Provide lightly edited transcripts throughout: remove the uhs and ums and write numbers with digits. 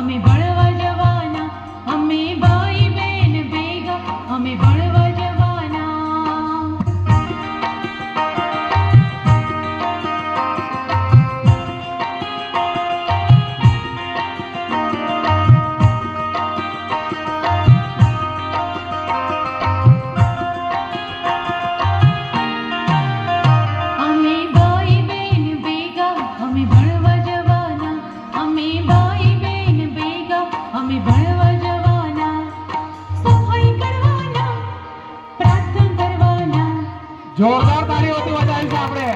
અમે ભણવા જવાના, અમે ભાઈ બહેન ભેગા, અમે ભણવા જવાના. અમે ભાઈ બહેન ભેગા, અમે ભણવા જવાના, અમે ભાઈ બહેન ભેગા, અમે ભણવા જવાના. સફાઈ કરવાના, પ્રાર્થના કરવાના, જોરદાર તાળીઓથી વધાવીશું આપણે.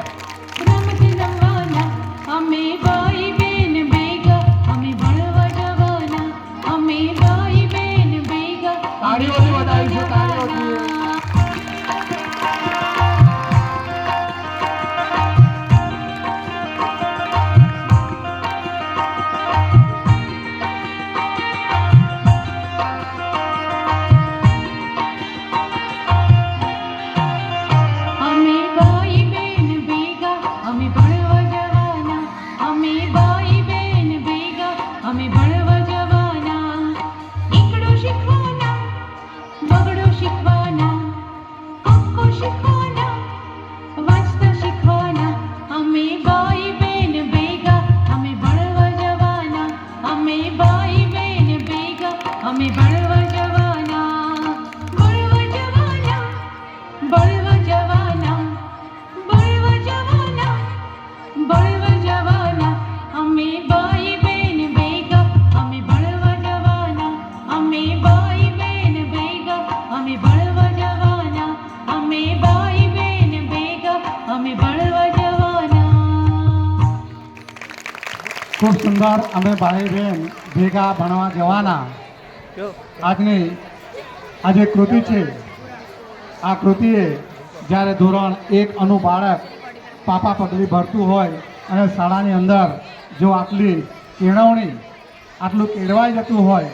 રમત રમવાના, અમે ભાઈ બહેન ભેગા, અમે ભણવા જવાના, અમે ભાઈ બહેન ભેગા, તાળીઓથી વધાવીશું, તાળીઓથી. અમે ભાઈ બહેન ભેગા, અમે ભણવા જવાના, અમે ભાઈ બહેન ભેગા, અમે ભણવા જવાના. એકડો શીખવાના, બગડો શીખવાના, કક્કો શીખવાના, વાંચતા શીખવાના. અમે ભાઈ બહેન ભેગા, અમે ભણવા જવાના, અમે ભાઈ બહેન ભેગા, અમે ભણવા જવાના. ભણવા જવાના, ભણવા જવાના, ભણવા જવાના, ભણવા જવાના. અમે ભાઈ બહેન ભેગા, અમે ભણવા જવાના, અમે ભાઈ બહેન ભેગા, અમે ભણવા જવાના, અમે ભાઈ બહેન ભેગા, અમે ભણવા જવાના. ખૂબ સુંદર. અમે ભાઈ બહેન ભેગા ભણવા જવાના. આજની આ જે કૃતિ છે, આ કૃતિએ જ્યારે ધોરણ 1 બાળક પાપા પગલી ભરતું હોય અને શાળાની અંદર જો આટલી કેળવણી આટલું કેળવાઈ જતું હોય